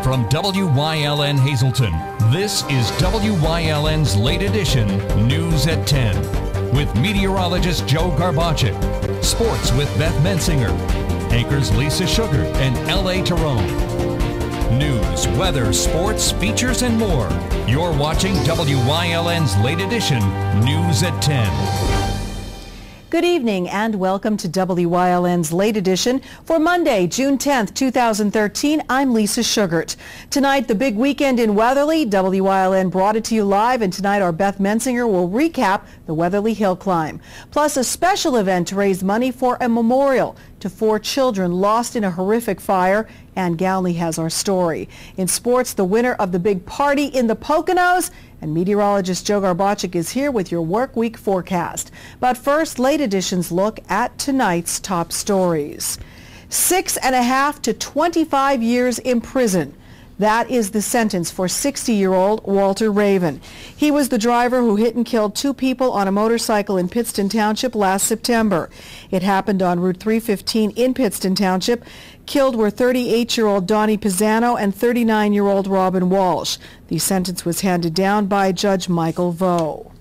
From WYLN Hazleton, this is WYLN's late edition News at 10 with meteorologist Joe Garbacik, sports with Beth Mensinger, anchors Lisa Sugar and L.A. Tyrone. News, weather, sports, features, and more. You're watching WYLN's late edition News at 10. Good evening and welcome to WYLN's late edition for Monday, June 10th, 2013. I'm Lisa Sugart. Tonight, the big weekend in Weatherly. WYLN brought it to you live, and tonight our Beth Mensinger will recap the Weatherly Hill Climb. Plus, a special event to raise money for a memorial to 4 children lost in a horrific fire. Ann Gownley has our story. In sports, the winner of the big party in the Poconos, and meteorologist Joe Garbacik is here with your work week forecast. But first, late edition's look at tonight's top stories. 6.5 to 25 years in prison. That is the sentence for 60-year-old Walter Raven. He was the driver who hit and killed 2 people on a motorcycle in Pittston Township last September. It happened on Route 315 in Pittston Township. Killed were 38-year-old Donnie Pisano and 39-year-old Robin Walsh. The sentence was handed down by Judge Michael Vo.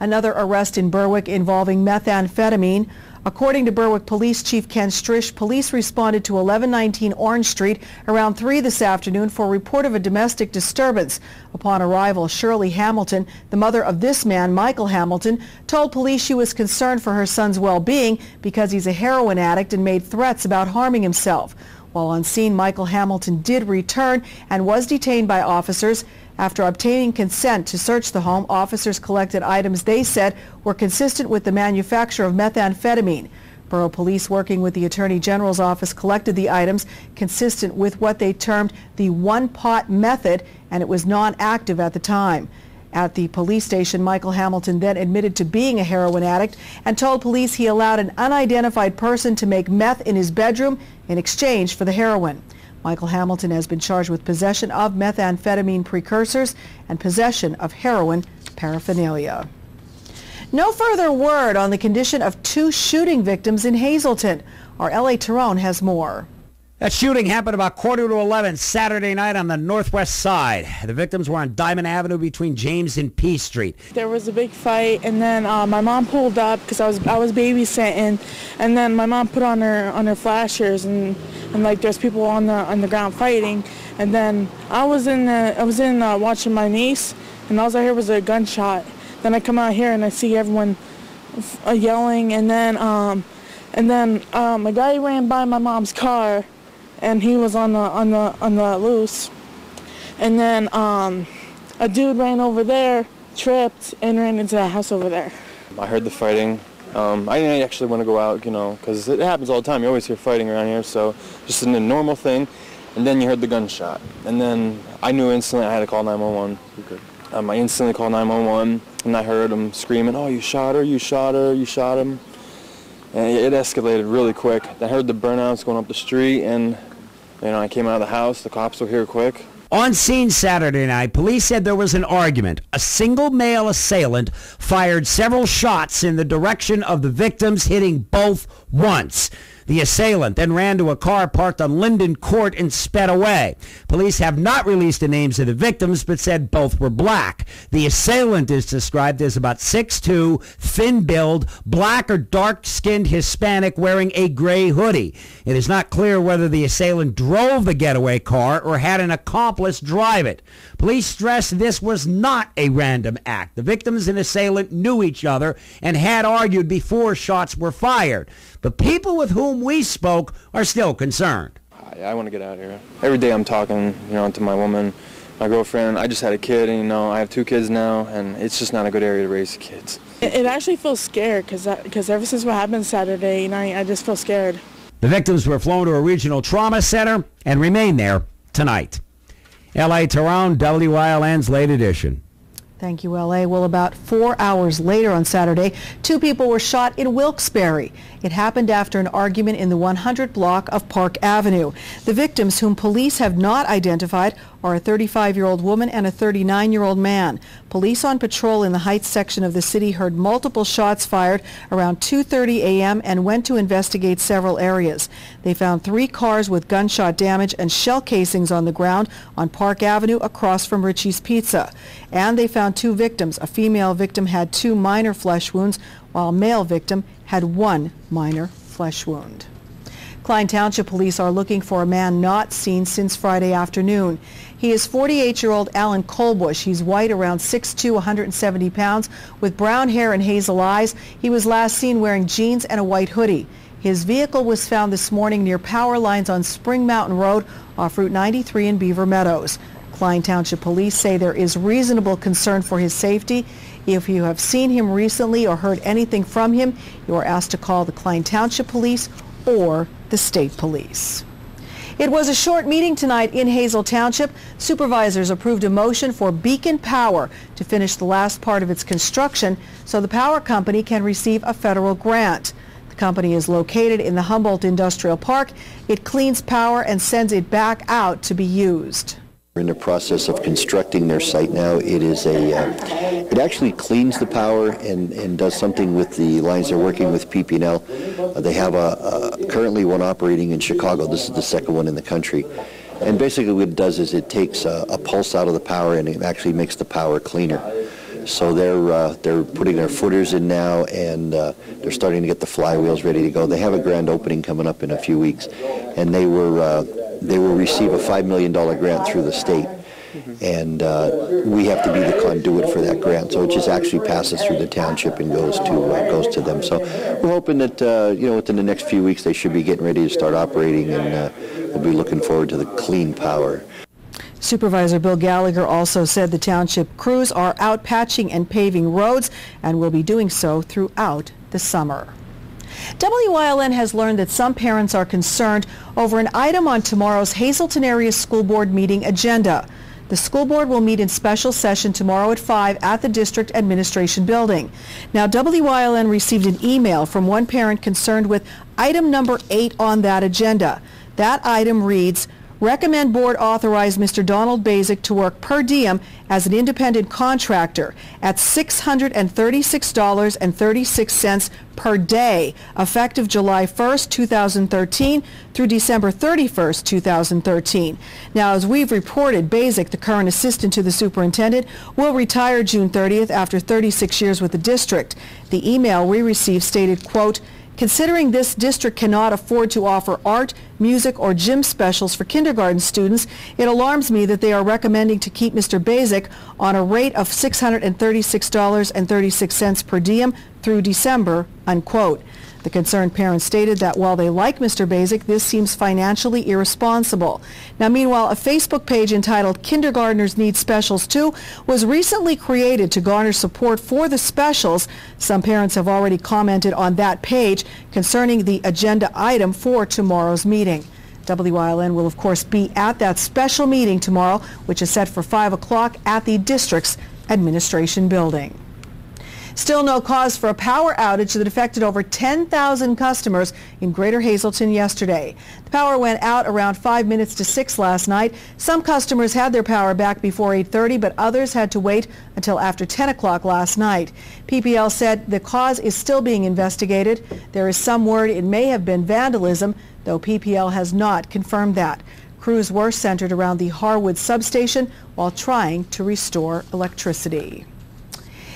Another arrest in Berwick involving methamphetamine. According to Berwick Police Chief Ken Strish, police responded to 1119 Orange Street around 3 this afternoon for a report of a domestic disturbance. Upon arrival, Shirley Hamilton, the mother of this man, Michael Hamilton, told police she was concerned for her son's well-being because he's a heroin addict and made threats about harming himself. While on scene, Michael Hamilton did return and was detained by officers. After obtaining consent to search the home, officers collected items they said were consistent with the manufacture of methamphetamine. Borough Police, working with the Attorney General's office, collected the items consistent with what they termed the one-pot method, and it was non-active at the time. At the police station, Michael Hamilton then admitted to being a heroin addict and told police he allowed an unidentified person to make meth in his bedroom in exchange for the heroin. Michael Hamilton has been charged with possession of methamphetamine precursors and possession of heroin paraphernalia. No further word on the condition of 2 shooting victims in Hazleton. Our L.A. Tyrone has more. That shooting happened about 11:15 Saturday night on the northwest side. The victims were on Diamond Avenue between James and P Street. There was a big fight, and then my mom pulled up because I was babysitting, and then my mom put on her flashers, and like there's people on the ground fighting, and then I was in watching my niece, and all I heard was a gunshot. Then I come out here and I see everyone yelling, and then a guy ran by my mom's car, and he was on the loose, and then a dude ran over there, tripped, and ran into the house over there. I heard the fighting. I didn't actually want to go out, because it happens all the time. You always hear fighting around here, so just a normal thing. And then you heard the gunshot, and then I knew instantly I had to call 911. I instantly called 911, and I heard him screaming, "Oh, you shot her! You shot her! You shot him!" And it escalated really quick. I heard the burnouts going up the street, and I came out of the house. The cops were here quick. On scene Saturday night, police said there was an argument. A single male assailant fired several shots in the direction of the victims, hitting both once. The assailant then ran to a car parked on Linden Court and sped away. Police have not released the names of the victims, but said both were black. The assailant is described as about 6'2", thin-build, black or dark-skinned Hispanic wearing a gray hoodie. It is not clear whether the assailant drove the getaway car or had an accomplice drive it. Police stress this was not a random act. The victims and assailant knew each other and had argued before shots were fired. But people with whom we spoke are still concerned. I want to get out of here. Every day I'm talking, to my woman, my girlfriend. I just had a kid, and I have 2 kids now, and it's just not a good area to raise kids. It actually feels scared because ever since what happened Saturday night, I just feel scared. The victims were flown to a regional trauma center and remain there tonight. L.A. Tyrone, WYLN's late edition. Thank you, L.A. Well, about 4 hours later on Saturday, 2 people were shot in Wilkes-Barre. It happened after an argument in the 100 block of Park Avenue. The victims, whom police have not identified, are a 35-year-old woman and a 39-year-old man. Police on patrol in the Heights section of the city heard multiple shots fired around 2:30 a.m. and went to investigate several areas. They found 3 cars with gunshot damage and shell casings on the ground on Park Avenue across from Richie's Pizza. And they found 2 victims. A female victim had 2 minor flesh wounds, while a male victim had 1 minor flesh wound. Klein Township police are looking for a man not seen since Friday afternoon. He is 48-year-old Alan Colbush. He's white, around 6'2", 170 pounds, with brown hair and hazel eyes. He was last seen wearing jeans and a white hoodie. His vehicle was found this morning near power lines on Spring Mountain Road off Route 93 in Beaver Meadows. Klein Township police say there is reasonable concern for his safety. If you have seen him recently or heard anything from him, you are asked to call the Klein Township Police or the State Police. It was a short meeting tonight in Hazel Township. Supervisors approved a motion for Beacon Power to finish the last part of its construction so the power company can receive a federal grant. The company is located in the Humboldt Industrial Park. It cleans power and sends it back out to be used. We're in the process of constructing their site now. It actually cleans the power and does something with the lines they're working with PP&L. They have currently one operating in Chicago. This is the second one in the country. And basically what it does is it takes a pulse out of the power and it actually makes the power cleaner. So they're putting their footers in now, and they're starting to get the flywheels ready to go. They have a grand opening coming up in a few weeks, and they will receive a $5 million grant through the state, and we have to be the conduit for that grant. So it just actually passes through the township and goes to them. So we're hoping that within the next few weeks they should be getting ready to start operating, and we'll be looking forward to the clean power. Supervisor Bill Gallagher also said the township crews are out patching and paving roads and will be doing so throughout the summer. WYLN has learned that some parents are concerned over an item on tomorrow's Hazleton Area School Board meeting agenda. The school board will meet in special session tomorrow at 5 at the district administration building. Now, WYLN received an email from one parent concerned with item number 8 on that agenda. That item reads, recommend board authorize Mr. Donald Basic to work per diem as an independent contractor at $636.36 per day, effective July 1st, 2013 through December 31st, 2013. Now, as we've reported, Basic, the current assistant to the superintendent, will retire June 30th after 36 years with the district. The email we received stated, quote, considering this district cannot afford to offer art, music, or gym specials for kindergarten students, it alarms me that they are recommending to keep Mr. Basic on a rate of $636.36 per diem through December, unquote. The concerned parents stated that while they like Mr. Basic, this seems financially irresponsible. Now, meanwhile, a Facebook page entitled Kindergartners Need Specials Too was recently created to garner support for the specials. Some parents have already commented on that page concerning the agenda item for tomorrow's meeting. WYLN will, of course, be at that special meeting tomorrow, which is set for 5 o'clock at the district's administration building. Still no cause for a power outage that affected over 10,000 customers in Greater Hazleton yesterday. The power went out around 5 minutes to 6 last night. Some customers had their power back before 8:30, but others had to wait until after 10 o'clock last night. PPL said the cause is still being investigated. There is some word it may have been vandalism, though PPL has not confirmed that. Crews were centered around the Harwood substation while trying to restore electricity.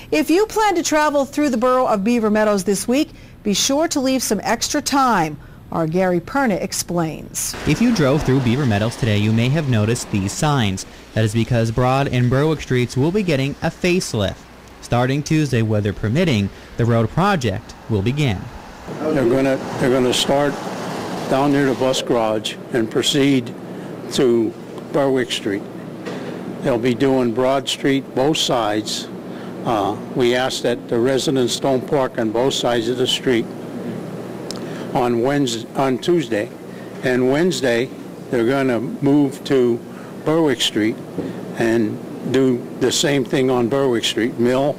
If you plan to travel through the borough of Beaver Meadows this week, be sure to leave some extra time. Our Gary Perna explains. If you drove through Beaver Meadows today, you may have noticed these signs. That is because Broad and Berwick Streets will be getting a facelift. Starting Tuesday, weather permitting, the road project will begin. They're going to start down near the bus garage and proceed to Berwick Street. They'll be doing Broad Street both sides. We ask that the residents don't park on both sides of the street on Tuesday. And Wednesday, they're going to move to Berwick Street and do the same thing on Berwick Street, mill,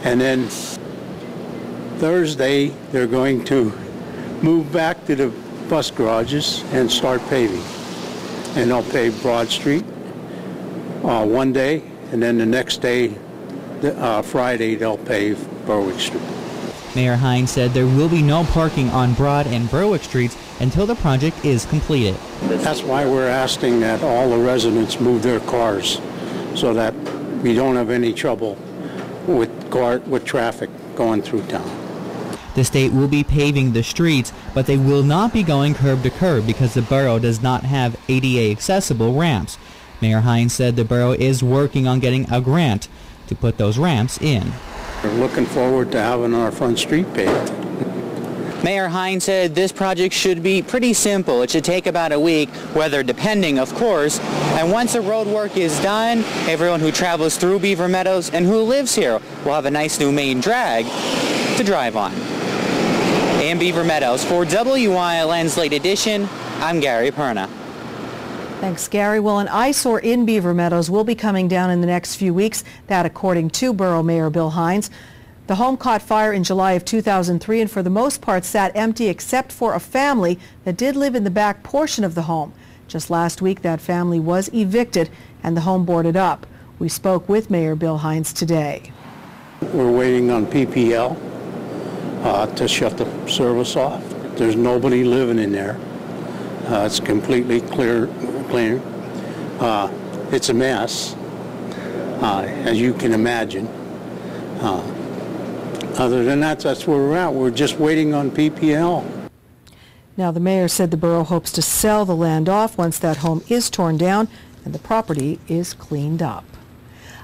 and then Thursday they're going to move back to the bus garages and start paving. And they'll pave Broad Street one day, and then the next day, Friday, they'll pave Berwick Street. Mayor Hines said there will be no parking on Broad and Berwick Streets until the project is completed. That's why we're asking that all the residents move their cars so that we don't have any trouble with traffic going through town. The state will be paving the streets, but they will not be going curb to curb because the borough does not have ADA accessible ramps. Mayor Hines said the borough is working on getting a grant to put those ramps in. We're looking forward to having our front street paved. Mayor Hines said this project should be pretty simple. It should take about a week, weather depending, of course. And once the road work is done, everyone who travels through Beaver Meadows and who lives here will have a nice new main drag to drive on. In Beaver Meadows, for WYLN's Late Edition, I'm Gary Perna. Thanks, Gary. Well, an eyesore in Beaver Meadows will be coming down in the next few weeks, that according to Borough Mayor Bill Hines. The home caught fire in July of 2003 and for the most part sat empty except for a family that did live in the back portion of the home. Just last week, that family was evicted and the home boarded up. We spoke with Mayor Bill Hines today. We're waiting on PPL to shut the service off. There's nobody living in there. It's completely clean. It's a mess, as you can imagine. Other than that, that's where we're at. We're just waiting on PPL. Now, the mayor said the borough hopes to sell the land off once that home is torn down and the property is cleaned up.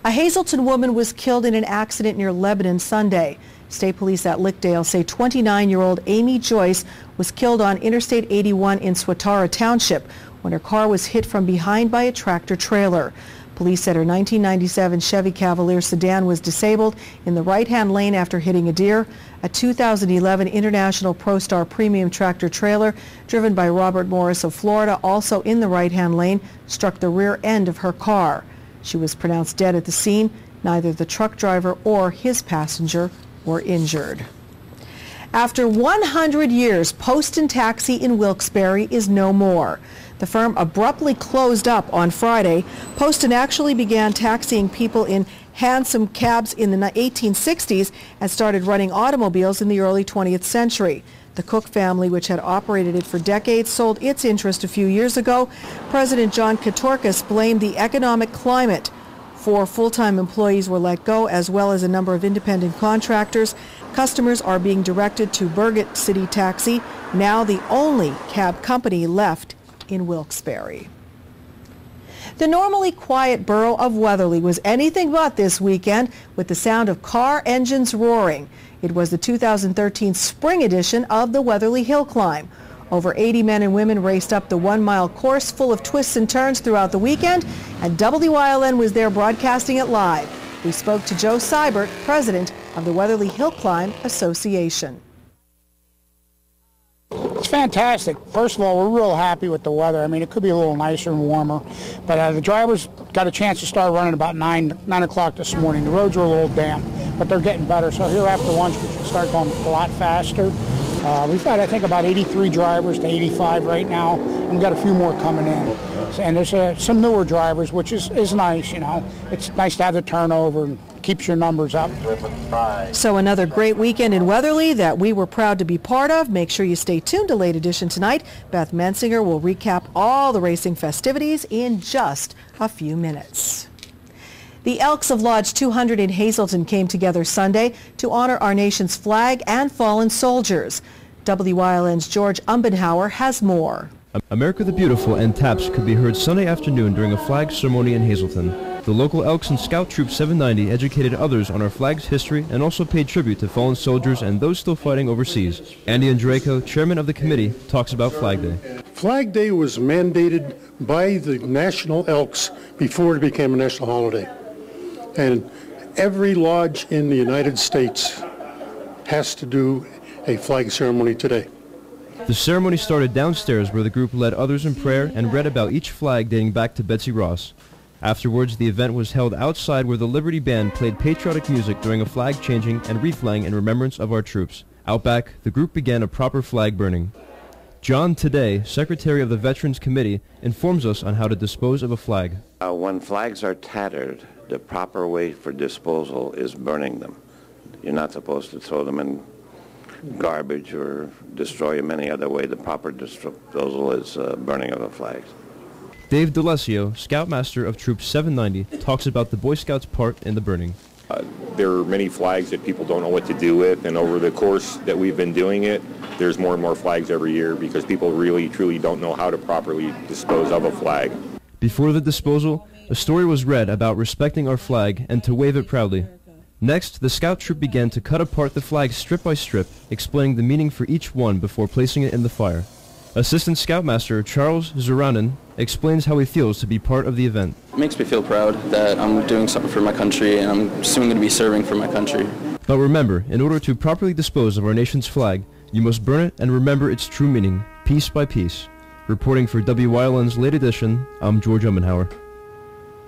A Hazleton woman was killed in an accident near Lebanon Sunday. State police at Lickdale say 29-year-old Amy Joyce was killed on Interstate 81 in Swatara Township when her car was hit from behind by a tractor-trailer. Police said her 1997 Chevy Cavalier sedan was disabled in the right-hand lane after hitting a deer. A 2011 International ProStar Premium tractor-trailer driven by Robert Morris of Florida, also in the right-hand lane, struck the rear end of her car. She was pronounced dead at the scene. Neither the truck driver or his passenger were injured. After 100 years, Post and Taxi in Wilkes-Barre is no more. The firm abruptly closed up on Friday. Poston actually began taxiing people in hansom cabs in the 1860s and started running automobiles in the early 20th century. The Cook family, which had operated it for decades, sold its interest a few years ago. President John Katorkas blamed the economic climate. 4 full-time employees were let go, as well as a number of independent contractors. Customers are being directed to Burgett City Taxi, now the only cab company left in Wilkes-Barre. The normally quiet borough of Weatherly was anything but this weekend, with the sound of car engines roaring. It was the 2013 spring edition of the Weatherly Hill Climb. Over 80 men and women raced up the 1-mile course full of twists and turns throughout the weekend, and WYLN was there broadcasting it live. We spoke to Joe Seibert, president of the Weatherly Hill Climb Association. It's fantastic. First of all, we're real happy with the weather. I mean, it could be a little nicer and warmer, but the drivers got a chance to start running about 9 o'clock this morning. The roads were a little damp, but they're getting better. So here after lunch, we should start going a lot faster. We've got, I think, about 83 drivers to 85 right now, and we've got a few more coming in. And there's some newer drivers, which is nice, you know. It's nice to have the turnover and keeps your numbers up. So another great weekend in Weatherly that we were proud to be part of. Make sure you stay tuned to Late Edition tonight. Beth Mensinger will recap all the racing festivities in just a few minutes. The Elks of Lodge 200 in Hazleton came together Sunday to honor our nation's flag and fallen soldiers. WYLN's George Umbenhauer has more. America the Beautiful and Taps could be heard Sunday afternoon during a flag ceremony in Hazleton. The local Elks and Scout Troop 790 educated others on our flag's history and also paid tribute to fallen soldiers and those still fighting overseas. Andy Andreyko, chairman of the committee, talks about Flag Day. Flag Day was mandated by the National Elks before it became a national holiday. And every lodge in the United States has to do a flag ceremony today. The ceremony started downstairs where the group led others in prayer and read about each flag dating back to Betsy Ross. Afterwards, the event was held outside where the Liberty Band played patriotic music during a flag changing and reflaying in remembrance of our troops. Out back, the group began a proper flag burning. John Today, Secretary of the Veterans Committee, informs us on how to dispose of a flag. When flags are tattered, the proper way for disposal is burning them. You're not supposed to throw them in garbage or destroy them any other way. The proper disposal is burning of the flags. Dave DeLessio, Scoutmaster of Troop 790, talks about the Boy Scouts' part in the burning. There are many flags that people don't know what to do with, and over the course that we've been doing it, there's more and more flags every year because people really, truly don't know how to properly dispose of a flag. Before the disposal, a story was read about respecting our flag and to wave it proudly. Next, the scout troop began to cut apart the flag strip by strip, explaining the meaning for each one before placing it in the fire. Assistant Scoutmaster Charles Zuranen explains how he feels to be part of the event. It makes me feel proud that I'm doing something for my country and I'm soon going to be serving for my country. But remember, in order to properly dispose of our nation's flag, you must burn it and remember its true meaning, piece by piece. Reporting for WYLN's Late Edition, I'm George Ummenhauer.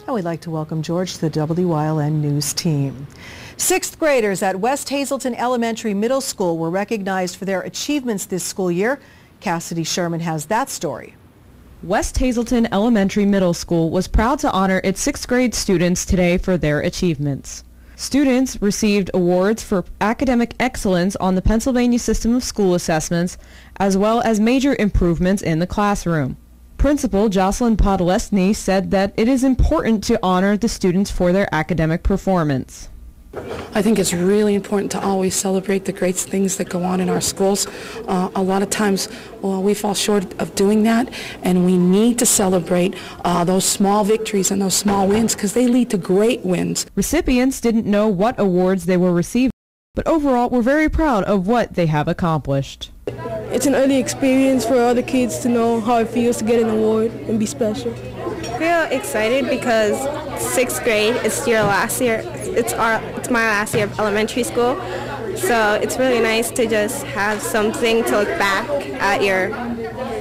And we'd like to welcome George to the WYLN News team. Sixth graders at West Hazelton Elementary Middle School were recognized for their achievements this school year. Cassidy Sherman has that story. West Hazelton Elementary Middle School was proud to honor its sixth grade students today for their achievements. Students received awards for academic excellence on the Pennsylvania system of school assessments, as well as major improvements in the classroom. Principal Jocelyn Podolesny said that it is important to honor the students for their academic performance. I think it's really important to always celebrate the great things that go on in our schools. A lot of times we fall short of doing that, and we need to celebrate those small victories and those small wins because they lead to great wins. Recipients didn't know what awards they were receiving, but overall we're very proud of what they have accomplished. It's an early experience for other kids to know how it feels to get an award and be special. I feel excited because sixth grade is your last year. It's my last year of elementary school, so it's really nice to just have something to look back at your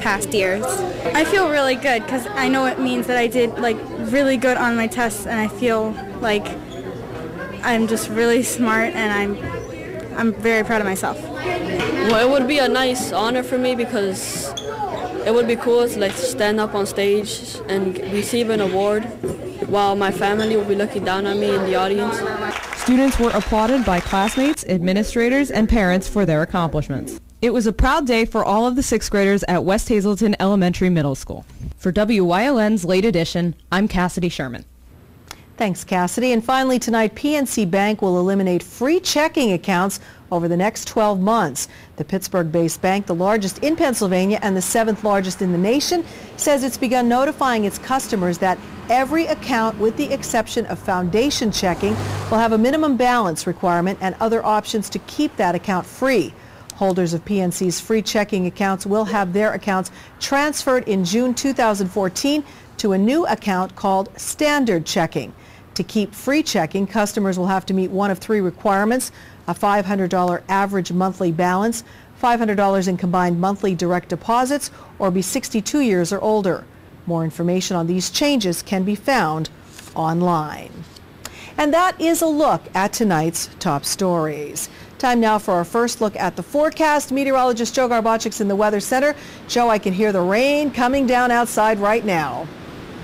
past years. I feel really good because I know it means that I did really good on my tests, and I feel like I'm just really smart, and I'm very proud of myself. Well, it would be a nice honor for me because it would be cool to stand up on stage and receive an award while my family will be looking down at me in the audience. Students were applauded by classmates, administrators, and parents for their accomplishments. It was a proud day for all of the sixth graders at West Hazelton Elementary Middle School. For WYLN's Late Edition, I'm Cassidy Sherman. Thanks, Cassidy. And finally tonight, PNC Bank will eliminate free checking accounts over the next 12 months. The Pittsburgh-based bank, the largest in Pennsylvania and the 7th largest in the nation, says it's begun notifying its customers that every account, with the exception of foundation checking, will have a minimum balance requirement and other options to keep that account free. Holders of PNC's free checking accounts will have their accounts transferred in June 2014 to a new account called Standard Checking. To keep free checking, customers will have to meet one of three requirements: a $500 average monthly balance, $500 in combined monthly direct deposits, or be 62 years or older. More information on these changes can be found online. And that is a look at tonight's top stories. Time now for our first look at the forecast. Meteorologist Joe Garbachik's in the Weather Center. Joe, I can hear the rain coming down outside right now.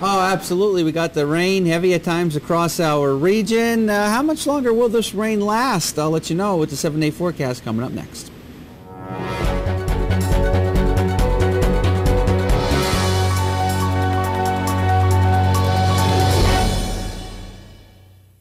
Oh, absolutely. We got the rain heavy at times across our region. How much longer will this rain last? I'll let you know with the 7-day forecast coming up next.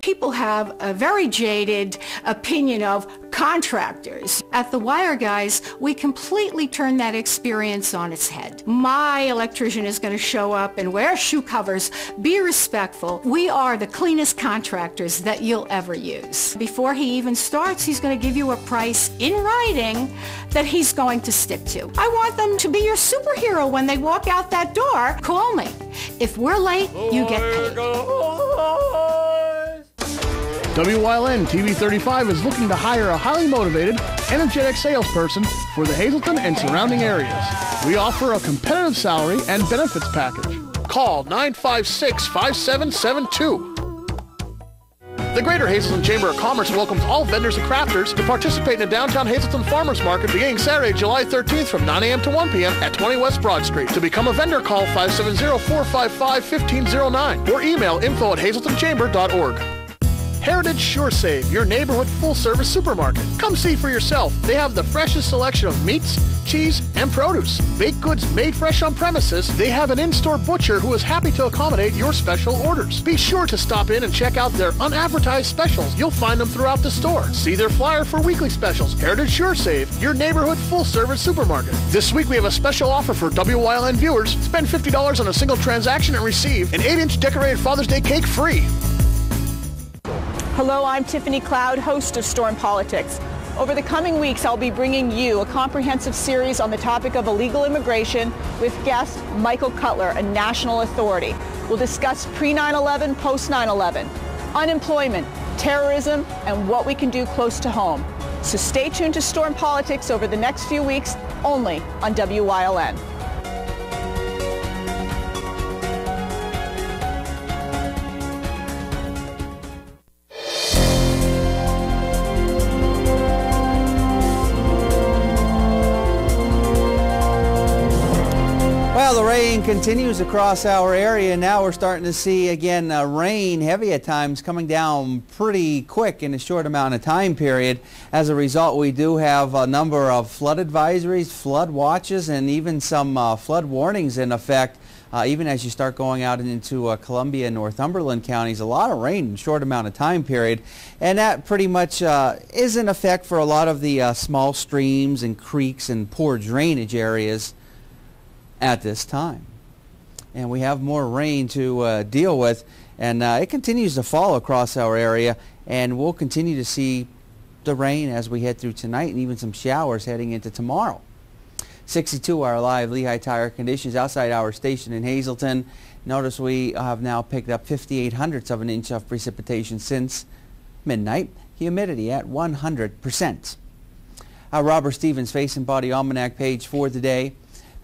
People have a very jaded opinion of contractors. At the Wire Guys, we completely turn that experience on its head. My electrician is going to show up and wear shoe covers. Be respectful. We are the cleanest contractors that you'll ever use. Before he even starts, he's going to give you a price in writing that he's going to stick to. I want them to be your superhero when they walk out that door. Call me. If we're late, you get paid. WYLN TV 35 is looking to hire a highly motivated, energetic salesperson for the Hazelton and surrounding areas. We offer a competitive salary and benefits package. Call 956-5772. The Greater Hazleton Chamber of Commerce welcomes all vendors and crafters to participate in the downtown Hazleton Farmers Market beginning Saturday, July 13th from 9 a.m. to 1 p.m. at 20 West Broad Street. To become a vendor, call 570-455-1509 or email info@hazletonchamber.org. Heritage Sure Save, your neighborhood full-service supermarket. Come see for yourself. They have the freshest selection of meats, cheese, and produce. Baked goods made fresh on premises. They have an in-store butcher who is happy to accommodate your special orders. Be sure to stop in and check out their unadvertised specials. You'll find them throughout the store. See their flyer for weekly specials. Heritage Sure Save, your neighborhood full-service supermarket. This week we have a special offer for WYLN viewers. Spend $50 on a single transaction and receive an 8-inch decorated Father's Day cake free. Hello, I'm Tiffany Cloud, host of Storm Politics. Over the coming weeks, I'll be bringing you a comprehensive series on the topic of illegal immigration with guest Michael Cutler, a national authority. We'll discuss pre-9/11, post-9/11, unemployment, terrorism, and what we can do close to home. So stay tuned to Storm Politics over the next few weeks, only on WYLN. Well, the rain continues across our area. Now we're starting to see, again, rain, heavy at times, coming down pretty quick in a short amount of time period. As a result, we do have a number of flood advisories, flood watches, and even some flood warnings in effect. Even as you start going out into Columbia and Northumberland counties, a lot of rain in a short amount of time period. And that pretty much is in effect for a lot of the small streams and creeks and poor drainage areas at this time. And we have more rain to deal with, and it continues to fall across our area, and we'll continue to see the rain as we head through tonight and even some showers heading into tomorrow. 62 our live Lehigh Tire conditions outside our station in Hazleton. Notice we have now picked up 58/100ths of an inch of precipitation since midnight. Humidity at 100%. Our Robert Stevens Face and Body Almanac page for the day.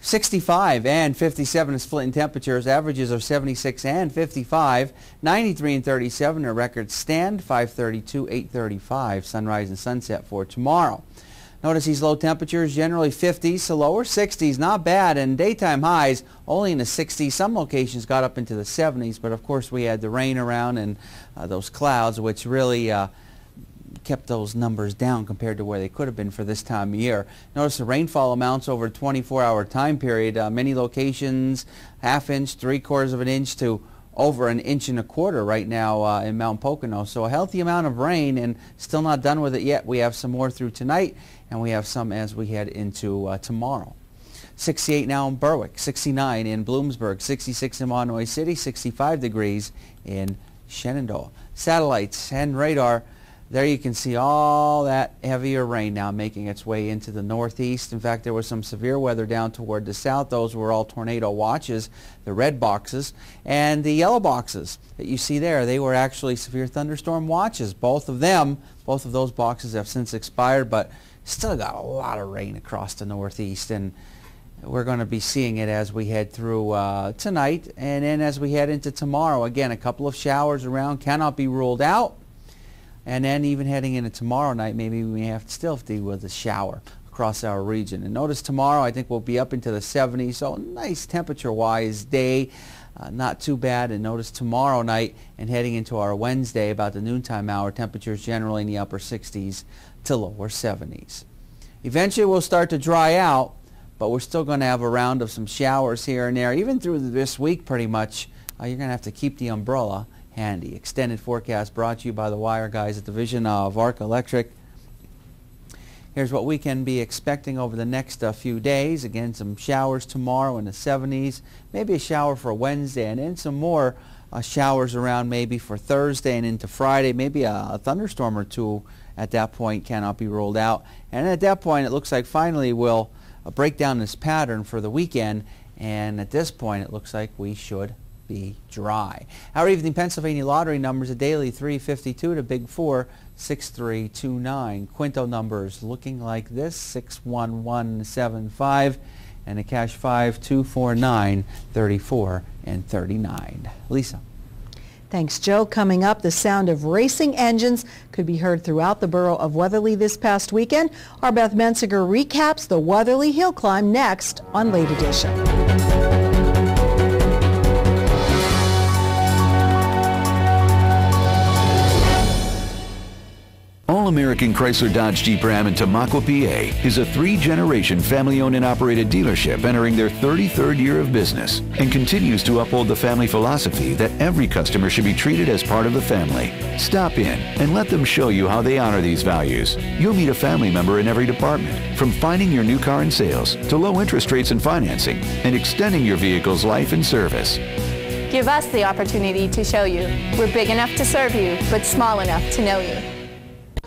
65 and 57 is split in temperatures. Averages are 76 and 55. 93 and 37 are records stand. 532, 835 sunrise and sunset for tomorrow. Notice these low temperatures, generally 50s to lower 60s, not bad, and daytime highs only in the 60s. Some locations got up into the 70s, but of course we had the rain around and those clouds, which really kept those numbers down compared to where they could have been for this time of year. Notice the rainfall amounts over a 24-hour time period. Many locations, ½ inch, 3/4 of an inch to over 1.25 inches right now in Mount Pocono. So a healthy amount of rain, and still not done with it yet. We have some more through tonight, and we have some as we head into tomorrow. 68 now in Berwick, 69 in Bloomsburg, 66 in Monomoy City, 65 degrees in Shenandoah. Satellites and radar. There you can see all that heavier rain now making its way into the northeast. In fact, there was some severe weather down toward the south. Those were all tornado watches, the red boxes. And the yellow boxes that you see there, they were actually severe thunderstorm watches. Both of those boxes have since expired, but still got a lot of rain across the northeast. And we're going to be seeing it as we head through tonight and then as we head into tomorrow. Again, a couple of showers around cannot be ruled out. And then even heading into tomorrow night, maybe we have to still deal with a shower across our region. And notice tomorrow, I think we'll be up into the 70s, so nice temperature-wise day, not too bad. And notice tomorrow night and heading into our Wednesday, about the noontime hour, temperatures generally in the upper 60s to lower 70s. Eventually, we'll start to dry out, but we're still going to have a round of some showers here and there. Even through this week, pretty much, you're going to have to keep the umbrella handy. Extended forecast brought to you by the wire guys at Division of Arc Electric. Here's what we can be expecting over the next few days. Again, some showers tomorrow in the 70s, maybe a shower for Wednesday, and then some more showers around maybe for Thursday and into Friday. Maybe a thunderstorm or two at that point cannot be ruled out. And at that point, it looks like finally we'll break down this pattern for the weekend. And at this point, it looks like we should be dry. Our evening Pennsylvania lottery numbers: a daily 352 to big 4 6329. Quinto numbers looking like this: 61175, and a cash 5-249-34 and 39. Lisa. Thanks, Joe. Coming up, the sound of racing engines could be heard throughout the borough of Weatherly this past weekend. Our Beth Mensinger recaps the Weatherly Hill Climb next on Late Edition. All-American Chrysler Dodge Jeep Ram in Tamaqua, PA is a 3-generation family-owned and operated dealership entering their 33rd year of business and continues to uphold the family philosophy that every customer should be treated as part of the family. Stop in and let them show you how they honor these values. You'll meet a family member in every department, from finding your new car in sales to low interest rates and financing and extending your vehicle's life and service. Give us the opportunity to show you. We're big enough to serve you, but small enough to know you.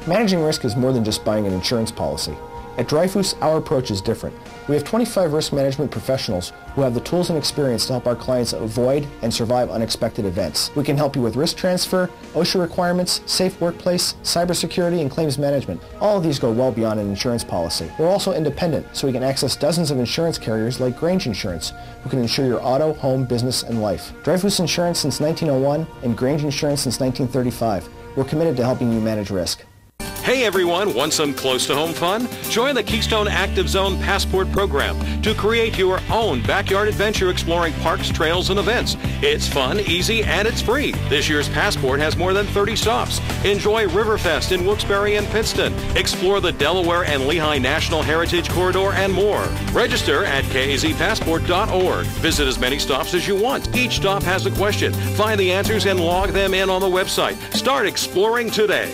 Managing risk is more than just buying an insurance policy. At Dreyfus, our approach is different. We have 25 risk management professionals who have the tools and experience to help our clients avoid and survive unexpected events. We can help you with risk transfer, OSHA requirements, safe workplace, cybersecurity, and claims management. All of these go well beyond an insurance policy. We're also independent, so we can access dozens of insurance carriers like Grange Insurance, who can insure your auto, home, business, and life. Dreyfus Insurance since 1901 and Grange Insurance since 1935. We're committed to helping you manage risk. Hey everyone, want some close-to-home fun? Join the Keystone Active Zone Passport program to create your own backyard adventure exploring parks, trails, and events. It's fun, easy, and it's free. This year's Passport has more than 30 stops. Enjoy Riverfest in Wilkes-Barre and Pittston. Explore the Delaware and Lehigh National Heritage Corridor and more. Register at kazpassport.org. Visit as many stops as you want. Each stop has a question. Find the answers and log them in on the website. Start exploring today.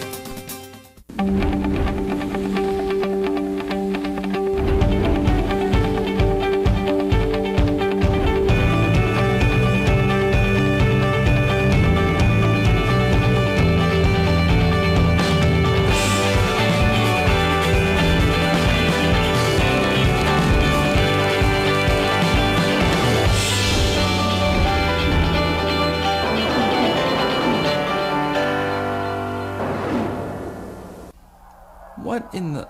What in the...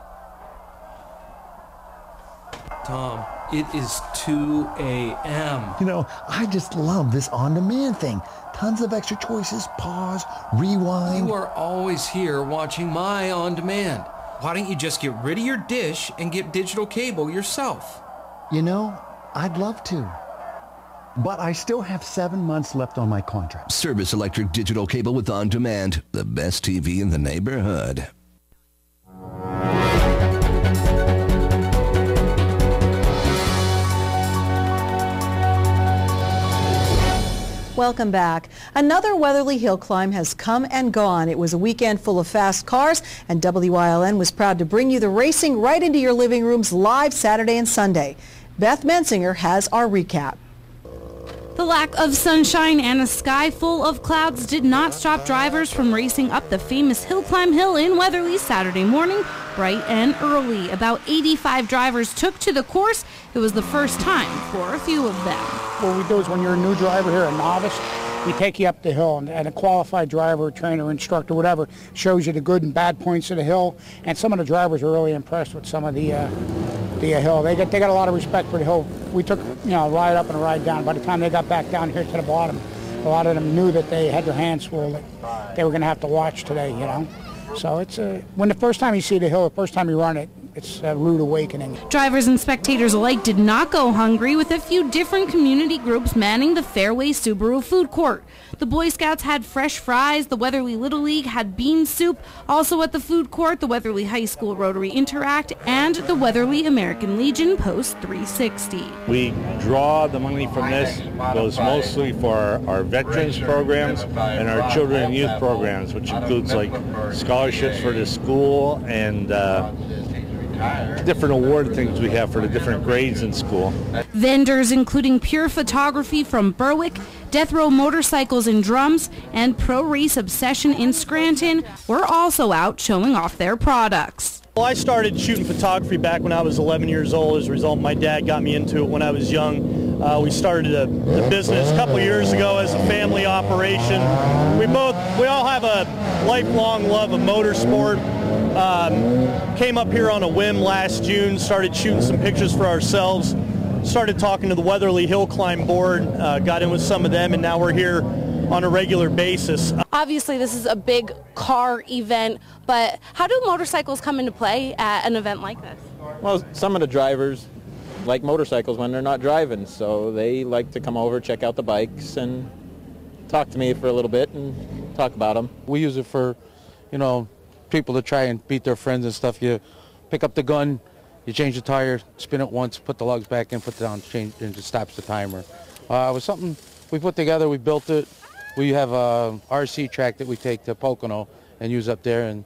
Tom, it is 2 a.m. You know, I just love this on-demand thing. Tons of extra choices, pause, rewind. You are always here watching my on-demand. Why don't you just get rid of your dish and get digital cable yourself? You know, I'd love to. But I still have 7 months left on my contract. Service Electric Digital Cable with on-demand. The best TV in the neighborhood. Welcome back. Another Weatherly Hill Climb has come and gone. It was a weekend full of fast cars, and WYLN was proud to bring you the racing right into your living rooms live Saturday and Sunday. Beth Mensinger has our recap. The lack of sunshine and a sky full of clouds did not stop drivers from racing up the famous Hill Climb Hill in Weatherly Saturday morning, bright and early. About 85 drivers took to the course. It was the first time for a few of them. What we do is when you're a new driver here, a novice, we take you up the hill, and a qualified driver, trainer, instructor, whatever, shows you the good and bad points of the hill. And some of the drivers are really impressed with some of the hill. They got a lot of respect for the hill. We took, a ride up and a ride down. By the time they got back down here to the bottom, a lot of them knew that they had their hands full, that they were going to have to watch today, So it's when the first time you see the hill, the first time you run it, it's a rude awakening. Drivers and spectators alike did not go hungry, with a few different community groups manning the Fairway Subaru food court. The Boy Scouts had fresh fries, the Weatherly Little League had bean soup. Also at the food court, the Weatherly High School Rotary Interact and the Weatherly American Legion Post 360. We draw the money from this, goes mostly for our veterans programs and our children and youth programs, which includes like scholarships for the school and different award things we have for the different grades in school. Vendors including Pure Photography from Berwick, Death Row Motorcycles and Drums, and Pro Race Obsession in Scranton were also out showing off their products. Well, I started shooting photography back when I was 11 years old. As a result, my dad got me into it when I was young. We started the business a couple years ago as a family operation. We all have a lifelong love of motorsport. Came up here on a whim last June, started shooting some pictures for ourselves. started talking to the Weatherly Hill Climb Board, got in with some of them, and now we're here on a regular basis. Obviously, this is a big car event, but how do motorcycles come into play at an event like this? Well, some of the drivers like motorcycles when they're not driving, so they like to come over, check out the bikes, and talk to me for a little bit and talk about them. We use it for, you know, people to try and beat their friends and stuff. You pick up the gun, you change the tire, spin it once, put the lugs back in, put it down, change, and it stops the timer. It was something we put together, we built it. We have a RC track that we take to Pocono and use up there, and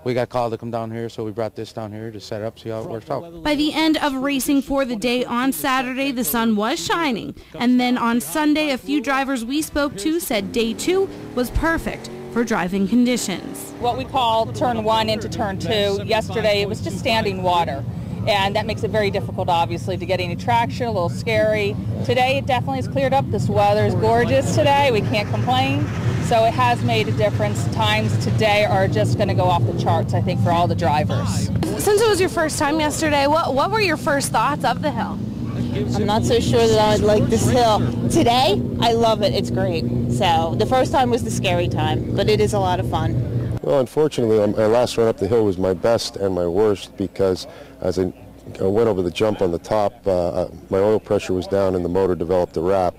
we got called to come down here, so we brought this down here to set up, see how it works out. By the end of racing for the day on Saturday, the sun was shining. And then on Sunday, a few drivers we spoke to said day 2 was perfect for driving conditions. What we call turn 1 into turn 2, yesterday it was just standing water. And that makes it very difficult, obviously, to get any traction, a little scary. Today, it definitely has cleared up. This weather is gorgeous today. We can't complain. So it has made a difference. Times today are just going to go off the charts, I think, for all the drivers. Since it was your first time yesterday, what were your first thoughts of the hill? I'm not so sure that I would like this hill. Today, I love it. It's great. So the first time was the scary time, but it is a lot of fun. Well, unfortunately, my last run up the hill was my best and my worst because as I went over the jump on the top, my oil pressure was down and the motor developed a wrap.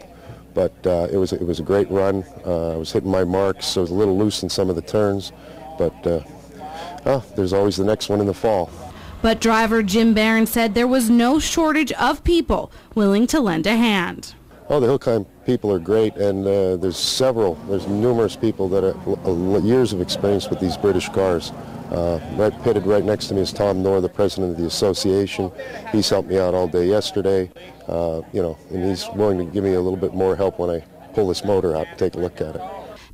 But it was a great run. I was hitting my marks, so it was a little loose in some of the turns. But there's always the next one in the fall. But driver Jim Barron said there was no shortage of people willing to lend a hand. Oh, the hill climb people are great, and there's numerous people that have years of experience with these British cars. Pitted right next to me is Tom Knorr, the president of the association. He's helped me out all day yesterday, and he's willing to give me a little bit more help when I pull this motor out and take a look at it.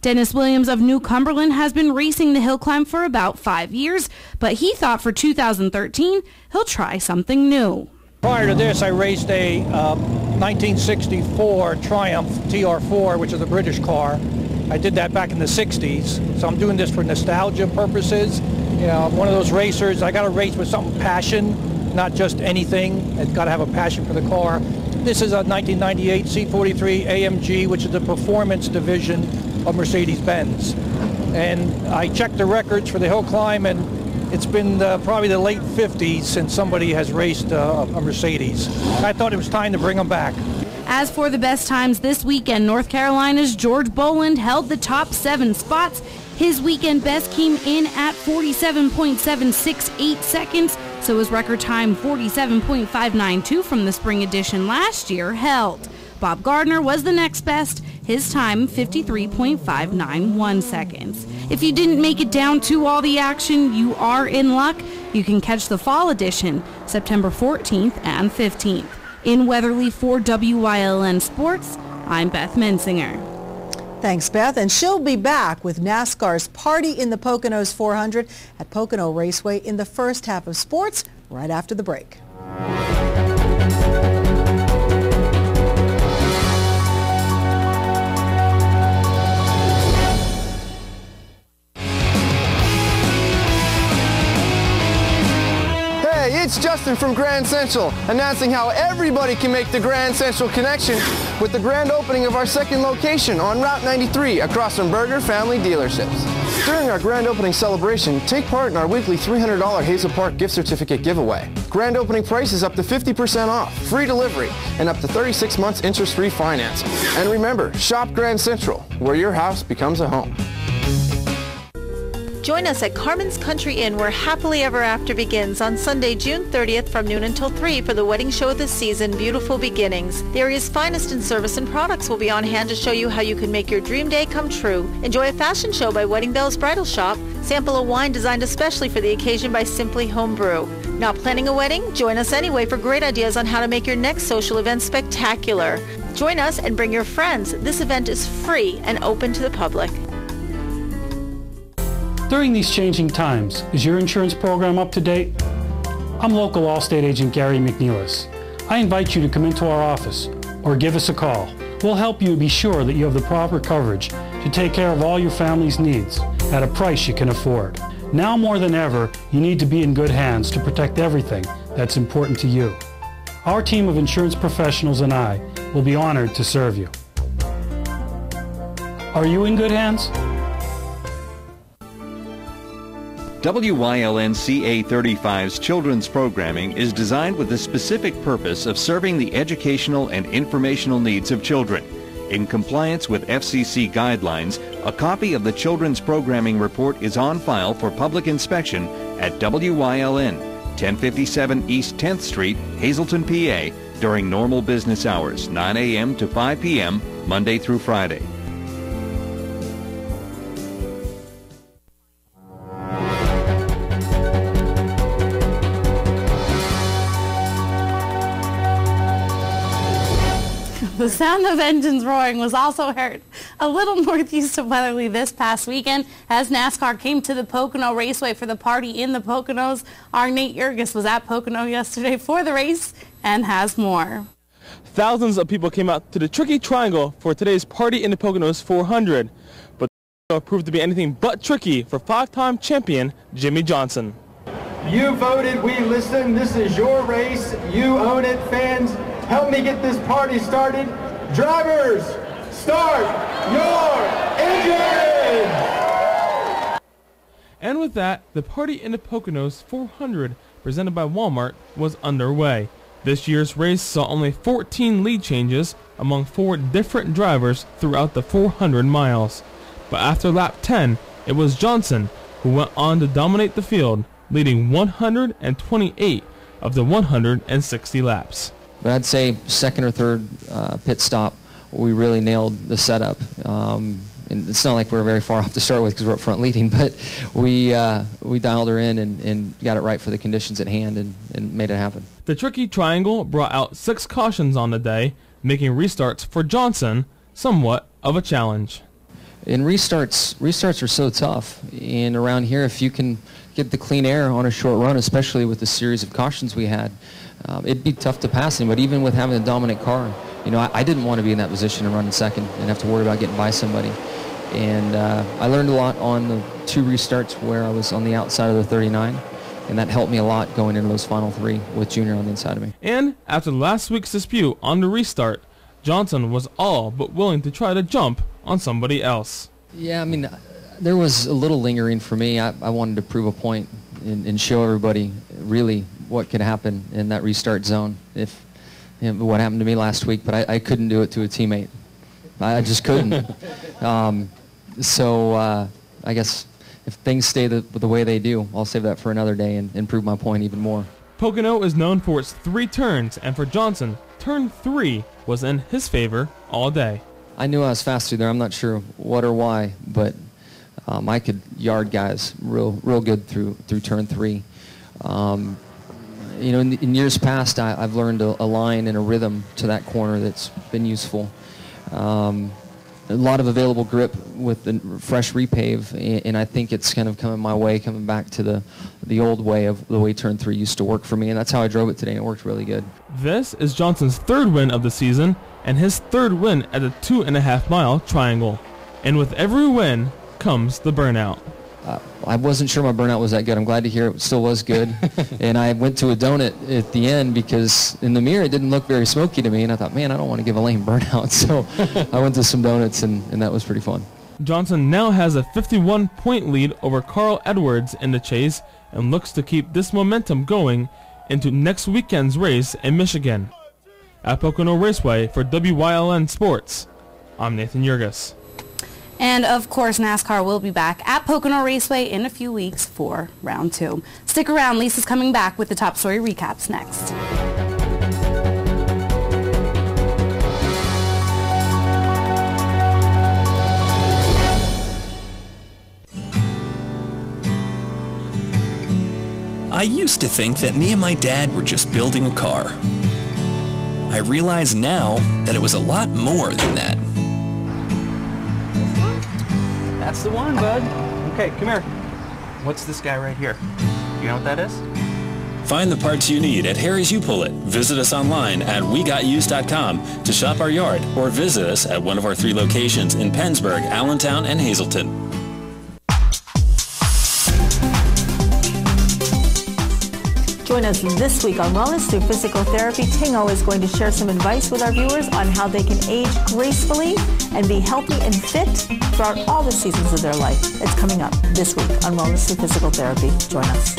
Dennis Williams of New Cumberland has been racing the hill climb for about 5 years, but he thought for 2013 he'll try something new. Prior to this, I raced a 1964 Triumph TR4, which is a British car. I did that back in the 60s, so I'm doing this for nostalgia purposes. You know, I'm one of those racers. I got to race with some passion, not just anything. It's got to have a passion for the car. This is a 1998 C43 AMG, which is the performance division of Mercedes-Benz. And I checked the records for the hill climb, and it's been probably the late 50s since somebody has raced a Mercedes. I thought it was time to bring them back. As for the best times this weekend, North Carolina's George Boland held the top 7 spots. His weekend best came in at 47.768 seconds, so his record time 47.592 from the spring edition last year held. Bob Gardner was the next best, his time 53.591 seconds. If you didn't make it down to all the action, you are in luck. You can catch the fall edition September 14th and 15th. In Weatherly for WYLN Sports, I'm Beth Mensinger. Thanks, Beth. And she'll be back with NASCAR's Party in the Poconos 400 at Pocono Raceway in the first half of sports right after the break. It's Justin from Grand Central, announcing how everybody can make the Grand Central connection with the grand opening of our second location on Route 93 across from Berger Family Dealerships. During our grand opening celebration, take part in our weekly $300 Hazel Park gift certificate giveaway. Grand opening price is up to 50% off, free delivery, and up to 36 months interest-free financing. And remember, shop Grand Central, where your house becomes a home. Join us at Carmen's Country Inn, where Happily Ever After begins on Sunday, June 30th from noon until 3 for the wedding show of the season, Beautiful Beginnings. The area's finest in service and products will be on hand to show you how you can make your dream day come true. Enjoy a fashion show by Wedding Bells Bridal Shop. Sample a wine designed especially for the occasion by Simply Homebrew. Not planning a wedding? Join us anyway for great ideas on how to make your next social event spectacular. Join us and bring your friends. This event is free and open to the public. During these changing times, is your insurance program up to date? I'm local Allstate agent Gary McNeilis. I invite you to come into our office or give us a call. We'll help you be sure that you have the proper coverage to take care of all your family's needs at a price you can afford. Now more than ever, you need to be in good hands to protect everything that's important to you. Our team of insurance professionals and I will be honored to serve you. Are you in good hands? WYLN CA35's children's programming is designed with the specific purpose of serving the educational and informational needs of children. In compliance with FCC guidelines, a copy of the Children's Programming Report is on file for public inspection at WYLN, 1057 East 10th Street, Hazleton, PA, during normal business hours, 9 a.m. to 5 p.m., Monday through Friday. The sound of engines roaring was also heard a little northeast of Weatherly this past weekend as NASCAR came to the Pocono Raceway for the party in the Poconos. Our Nate Yergis was at Pocono yesterday for the race and has more. Thousands of people came out to the Tricky Triangle for today's Party in the Poconos 400, but it proved to be anything but tricky for five-time champion Jimmy Johnson. You voted, we listened. This is your race. You own it, fans. Help me get this party started. Drivers, start your engines! And with that, the Party in the Poconos 400 presented by Walmart was underway. This year's race saw only 14 lead changes among 4 different drivers throughout the 400 miles. But after lap 10, it was Johnson who went on to dominate the field, leading 128 of the 160 laps. But I'd say second or third pit stop, we really nailed the setup. And it's not like we're very far off to start with because we're up front leading, but we dialed her in and got it right for the conditions at hand and made it happen. The Tricky Triangle brought out 6 cautions on the day, making restarts for Johnson somewhat of a challenge. And restarts are so tough. And around here, if you can get the clean air on a short run, especially with the series of cautions we had, it'd be tough to pass him. But even with having a dominant car, you know, I didn't want to be in that position and run in second and have to worry about getting by somebody. And I learned a lot on the 2 restarts where I was on the outside of the 39, and that helped me a lot going into those final 3 with Junior on the inside of me. And after last week's dispute on the restart, Johnson was all but willing to try to jump on somebody else. Yeah, I mean, there was a little lingering for me. I wanted to prove a point and show everybody really what could happen in that restart zone. If what happened to me last week, but I couldn't do it to a teammate. I just couldn't. So I guess if things stay the way they do, I'll save that for another day and prove my point even more. Pocono is known for its 3 turns, and for Johnson, turn 3 was in his favor all day. I knew I was fast through there. I'm not sure what or why, but I could yard guys real good through turn 3. You know, in years past, I've learned a line and a rhythm to that corner that's been useful. A lot of available grip with the fresh repave, and I think it's kind of coming my way, coming back to the old way of the way turn 3 used to work for me, and that's how I drove it today, and it worked really good. This is Johnson's 3rd win of the season, and his 3rd win at the 2.5-mile triangle. And with every win comes the burnout. I wasn't sure my burnout was that good. I'm glad to hear it still was good. And I went to a donut at the end because in the mirror it didn't look very smoky to me, and I thought, man, I don't want to give a lame burnout. So I went to some donuts, and that was pretty fun. Johnson now has a 51-point lead over Carl Edwards in the chase and looks to keep this momentum going into next weekend's race in Michigan. At Pocono Raceway for WYLN Sports, I'm Nathan Yergis. And of course, NASCAR will be back at Pocono Raceway in a few weeks for round 2. Stick around, Lisa's coming back with the top story recaps next. I used to think that me and my dad were just building a car. I realize now that it was a lot more than that. That's the one, bud. Okay, come here. What's this guy right here? You know what that is? Find the parts you need at Harry's You Pull It. Visit us online at wegotused.com to shop our yard, or visit us at one of our 3 locations in Pennsburg, Allentown, and Hazleton. Join us this week on Wellness Through Physical Therapy. Tingo is going to share some advice with our viewers on how they can age gracefully and be healthy and fit throughout all the seasons of their life. It's coming up this week on Wellness Through Physical Therapy. Join us.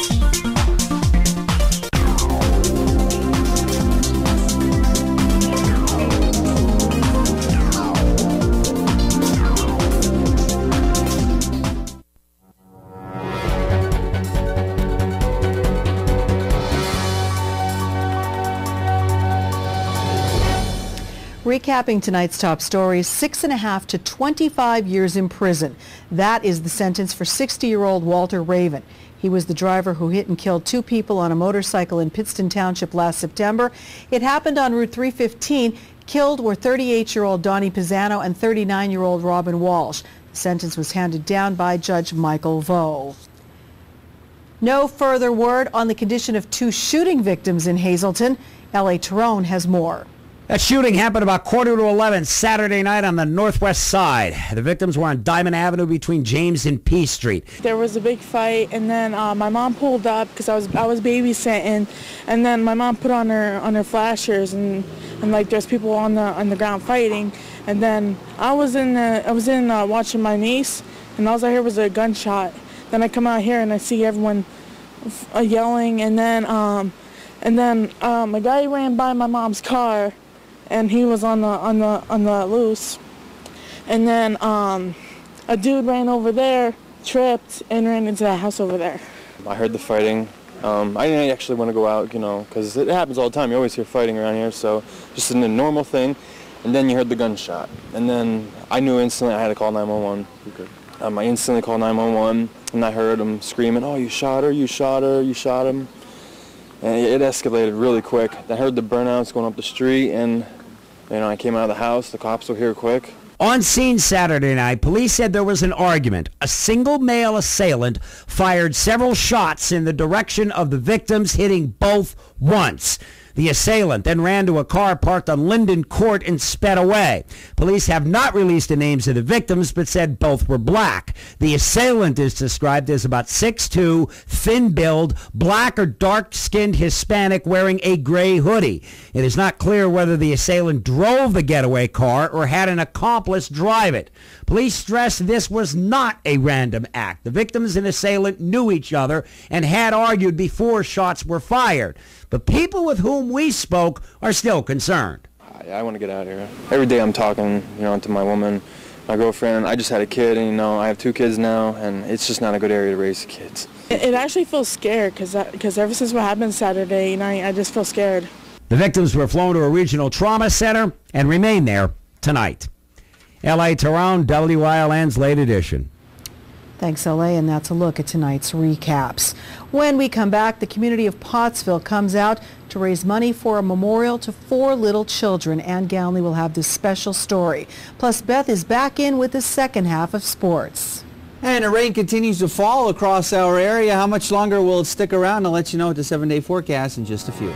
Recapping tonight's top stories, 6.5 to 25 years in prison. That is the sentence for 60-year-old Walter Raven. He was the driver who hit and killed 2 people on a motorcycle in Pittston Township last September. It happened on Route 315. Killed were 38-year-old Donnie Pisano and 39-year-old Robin Walsh. The sentence was handed down by Judge Michael Vo. No further word on the condition of 2 shooting victims in Hazleton. L.A. Tyrone has more. That shooting happened about 11:15 Saturday night on the northwest side. The victims were on Diamond Avenue between James and P Street. There was a big fight, and then my mom pulled up because I was babysitting, and then my mom put on her flashers, and like there's people on the ground fighting, and then I was in watching my niece, and all I heard was a gunshot. Then I come out here and I see everyone yelling, and then a guy ran by my mom's car. And he was on the loose, and then a dude ran over there, tripped, and ran into that house over there. I heard the fighting. I didn't actually want to go out, because it happens all the time. You always hear fighting around here, so just a normal thing. And then you heard the gunshot, and then I knew instantly I had to call 911. I instantly called 911, and I heard him screaming, "Oh, you shot her! You shot her! You shot him!" And it escalated really quick. I heard the burnouts going up the street, and I came out of the house. The cops were here quick. On scene Saturday night, police said there was an argument. A single male assailant fired several shots in the direction of the victims, hitting both once. The assailant then ran to a car parked on Linden Court and sped away. Police have not released the names of the victims, but said both were black. The assailant is described as about 6'2", thin build, black or dark-skinned Hispanic wearing a gray hoodie. It is not clear whether the assailant drove the getaway car or had an accomplice drive it. Police stress this was not a random act. The victims and assailant knew each other and had argued before shots were fired. But people with whom we spoke are still concerned. I want to get out of here. Every day I'm talking, to my woman, my girlfriend. I just had a kid, and I have 2 kids now, and it's just not a good area to raise kids. It actually feels scared because ever since what happened Saturday night, I just feel scared. The victims were flown to a regional trauma center and remain there tonight. L.A. Tyrone, WYLN's late edition. Thanks, L.A., and that's a look at tonight's recaps. When we come back, the community of Pottsville comes out to raise money for a memorial to 4 little children. Ann Gownley will have this special story. Plus, Beth is back in with the second half of sports. And the rain continues to fall across our area. How much longer will it stick around? I'll let you know with the 7-day forecast in just a few.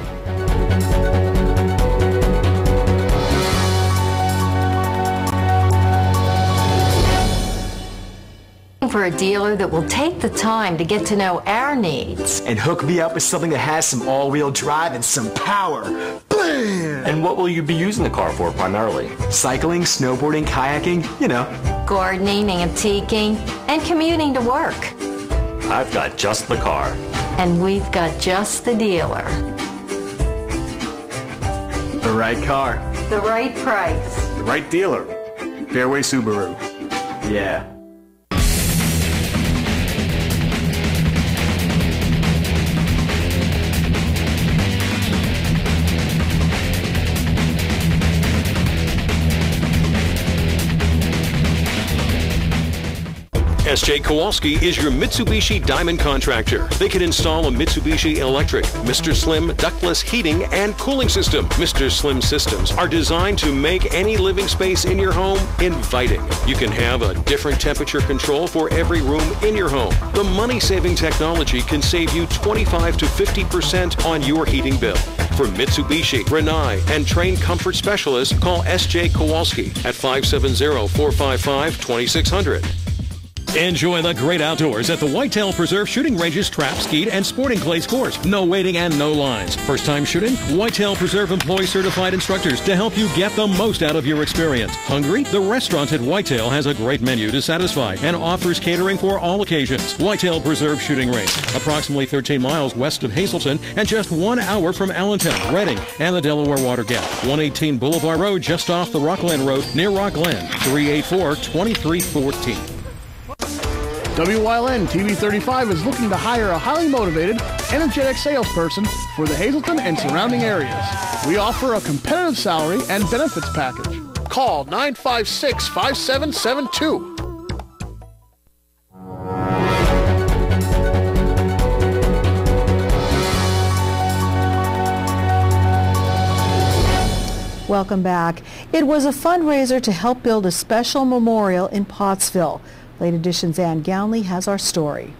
For a dealer that will take the time to get to know our needs. And hook me up with something that has some all-wheel drive and some power. Blam! And what will you be using the car for primarily? Cycling, snowboarding, kayaking, Gardening, antiquing, and commuting to work. I've got just the car. And we've got just the dealer. The right car. The right price. The right dealer. Fairway Subaru. Yeah. S.J. Kowalski is your Mitsubishi Diamond contractor. They can install a Mitsubishi electric, Mr. Slim ductless heating and cooling system. Mr. Slim systems are designed to make any living space in your home inviting. You can have a different temperature control for every room in your home. The money-saving technology can save you 25 to 50% on your heating bill. For Mitsubishi, Rinnai, and trained comfort specialists, call S.J. Kowalski at 570-455-2600. Enjoy the great outdoors at the Whitetail Preserve Shooting Range's trap, skeet, and sporting clays course. No waiting and no lines. First time shooting? Whitetail Preserve employs certified instructors to help you get the most out of your experience. Hungry? The restaurant at Whitetail has a great menu to satisfy and offers catering for all occasions. Whitetail Preserve Shooting Range, approximately 13 miles west of Hazleton and just 1 hour from Allentown, Reading, and the Delaware Water Gap. 118 Boulevard Road, just off the Rockland Road near Rockland. 384-2314. WYLN TV 35 is looking to hire a highly motivated, energetic salesperson for the Hazleton and surrounding areas. We offer a competitive salary and benefits package. Call 956-5772. Welcome back. It was a fundraiser to help build a special memorial in Pottsville. Late Edition's Ann Gownley has our story.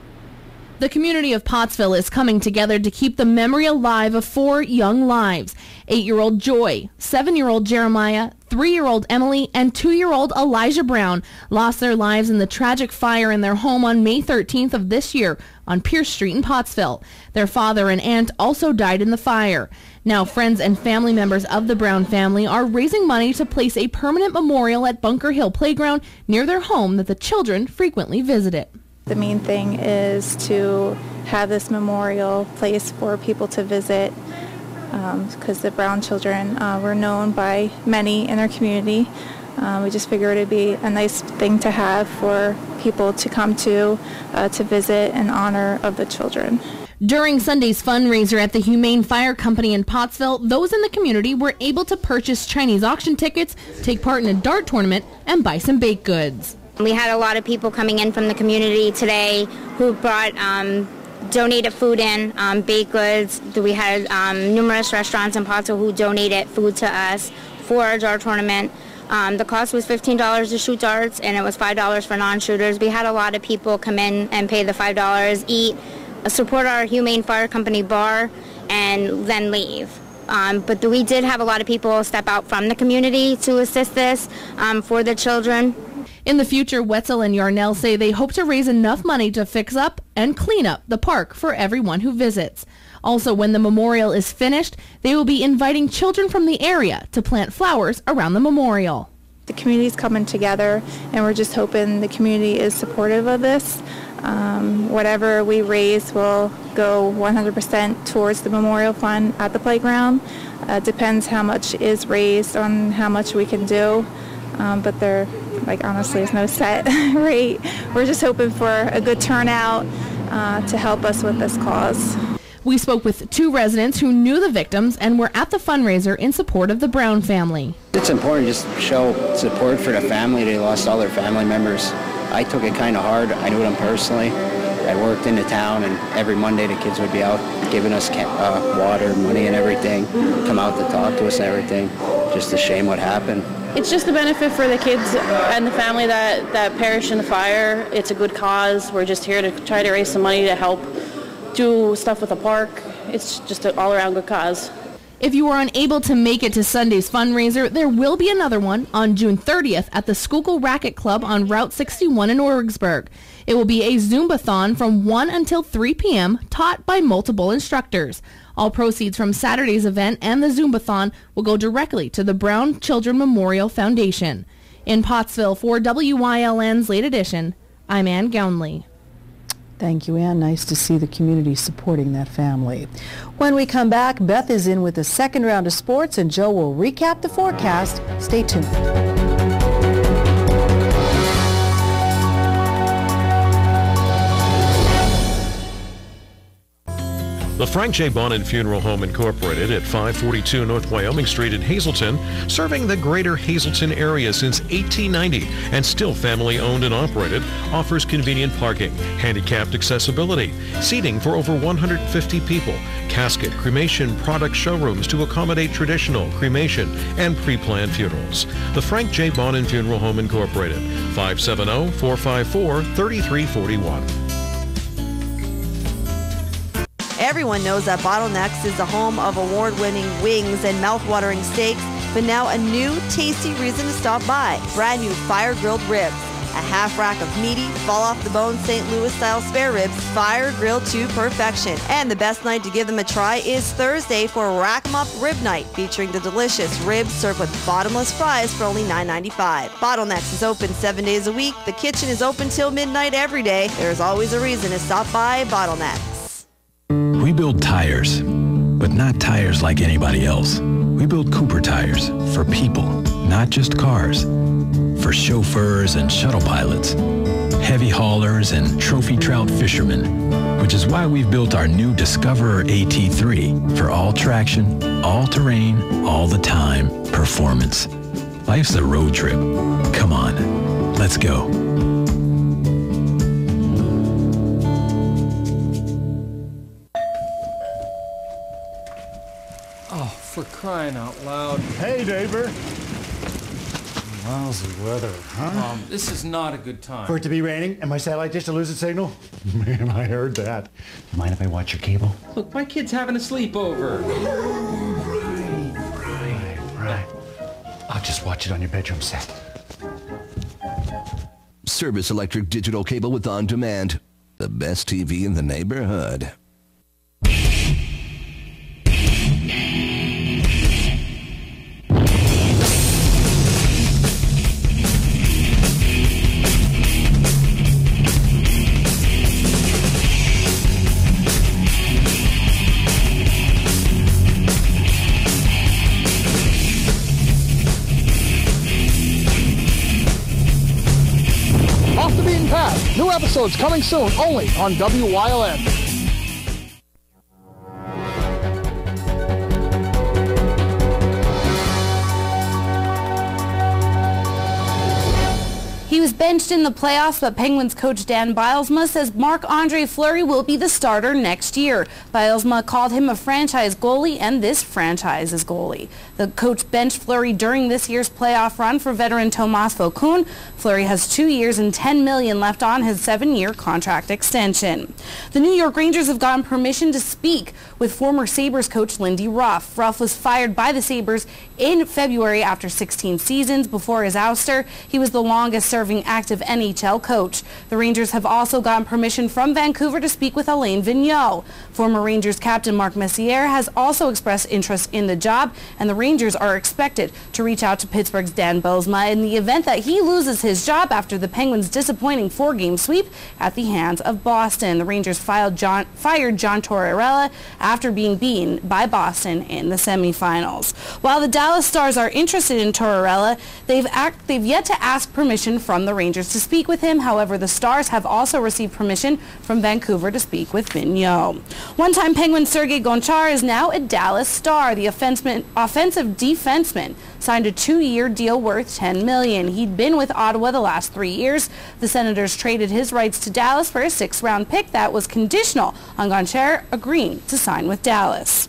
The community of Pottsville is coming together to keep the memory alive of 4 young lives. 8-year-old Joy, 7-year-old Jeremiah, 3-year-old Emily, and 2-year-old Elijah Brown lost their lives in the tragic fire in their home on May 13th of this year on Pierce Street in Pottsville. Their father and aunt also died in the fire. Now friends and family members of the Brown family are raising money to place a permanent memorial at Bunker Hill Playground near their home that the children frequently visited. The main thing is to have this memorial place for people to visit because the Brown children were known by many in their community. We just figured it would be a nice thing to have for people to come to visit in honor of the children. During Sunday's fundraiser at the Humane Fire Company in Pottsville, those in the community were able to purchase Chinese auction tickets, take part in a dart tournament, and buy some baked goods. We had a lot of people coming in from the community today who brought donated food in, baked goods. We had numerous restaurants in Pottsville who donated food to us for our dart tournament. The cost was $15 to shoot darts, and it was $5 for non-shooters. We had a lot of people come in and pay the $5, eat, support our Humane Fire Company bar, and then leave. But we did have a lot of people step out from the community to assist this for the children. In the future, Wetzel and Yarnell say they hope to raise enough money to fix up and clean up the park for everyone who visits. Also, when the memorial is finished, they will be inviting children from the area to plant flowers around the memorial. The community's coming together, and we're just hoping the community is supportive of this. Whatever we raise will go 100% towards the memorial fund at the playground. Depends how much is raised on how much we can do, but honestly, there's no set rate. We're just hoping for a good turnout to help us with this cause. We spoke with 2 residents who knew the victims and were at the fundraiser in support of the Brown family. It's important just to show support for the family. They lost all their family members. I took it kind of hard. I knew them personally. I worked in the town, and every Monday the kids would be out giving us water, money, and everything. Come out to talk to us and everything. Just a shame what happened. It's just a benefit for the kids and the family that perished in the fire. It's a good cause. We're just here to try to raise some money to help do stuff with the park. It's just an all-around good cause. If you were unable to make it to Sunday's fundraiser, there will be another one on June 30th at the Schuylkill Racquet Club on Route 61 in Origsburg. It will be a Zumbathon from 1 until 3 p.m. taught by multiple instructors. All proceeds from Saturday's event and the Zumbathon will go directly to the Brown Children Memorial Foundation. In Pottsville for WYLN's Late Edition, I'm Ann Gownley. Thank you, Ann. Nice to see the community supporting that family. When we come back, Beth is in with the second round of sports, and Joe will recap the forecast. Stay tuned. The Frank J. Bonin Funeral Home Incorporated at 542 North Wyoming Street in Hazleton, serving the greater Hazleton area since 1890 and still family owned and operated, offers convenient parking, handicapped accessibility, seating for over 150 people, casket, cremation product showrooms to accommodate traditional, cremation, and pre-planned funerals. The Frank J. Bonin Funeral Home Incorporated, 570-454-3341. Everyone knows that Bottlenecks is the home of award-winning wings and mouth-watering steaks, but now a new tasty reason to stop by. Brand new fire-grilled ribs. A half rack of meaty, fall-off-the-bone St. Louis-style spare ribs, fire grilled to perfection. And the best night to give them a try is Thursday for Rack 'em Up Rib Night, featuring the delicious ribs served with bottomless fries for only $9.95. Bottlenecks is open 7 days a week. The kitchen is open till midnight every day. There's always a reason to stop by Bottlenecks. We build tires, but not tires like anybody else. We build Cooper tires for people, not just cars. For chauffeurs and shuttle pilots, heavy haulers and trophy trout fishermen, which is why we've built our new Discoverer AT3 for all traction, all terrain, all the time performance. Life's a road trip. Come on, let's go. Oh, for crying out loud. Hey, neighbor. Lousy weather, huh? This is not a good time. For it to be raining and my satellite dish to lose its signal? Man, I heard that. Mind if I watch your cable? Look, my kid's having a sleepover. Right. I'll just watch it on your bedroom set. Service Electric digital cable with On Demand. The best TV in the neighborhood. Off the Beaten Path. New episodes coming soon, only on WYLN. He was benched in the playoffs, but Penguins coach Dan Bylsma says Marc-Andre Fleury will be the starter next year. Bylsma called him a franchise goalie and this franchise's goalie. The coach benched Fleury during this year's playoff run for veteran Tomas Vokoun. Fleury has 2 years and $10 million left on his 7-year contract extension. The New York Rangers have gotten permission to speak with former Sabres coach Lindy Ruff. Ruff was fired by the Sabres in February after 16 seasons. Before his ouster, he was the longest-serving active NHL coach. The Rangers have also gotten permission from Vancouver to speak with Alain Vigneault. Former Rangers captain Mark Messier has also expressed interest in the job, and the Rangers are expected to reach out to Pittsburgh's Dan Bylsma in the event that he loses his job after the Penguins' disappointing 4-game sweep at the hands of Boston. The Rangers fired John Tortorella after being beaten by Boston in the semifinals. While the Dallas Stars are interested in Tortorella, they've yet to ask permission from the Rangers to speak with him. However, the Stars have also received permission from Vancouver to speak with Vigneault. One-time Penguin Sergei Gonchar is now a Dallas Star. The offensive defenseman signed a 2-year deal worth $10 million. He'd been with Ottawa the last 3 years. The Senators traded his rights to Dallas for a 6th-round pick that was conditional on Gonchar agreeing to sign with Dallas.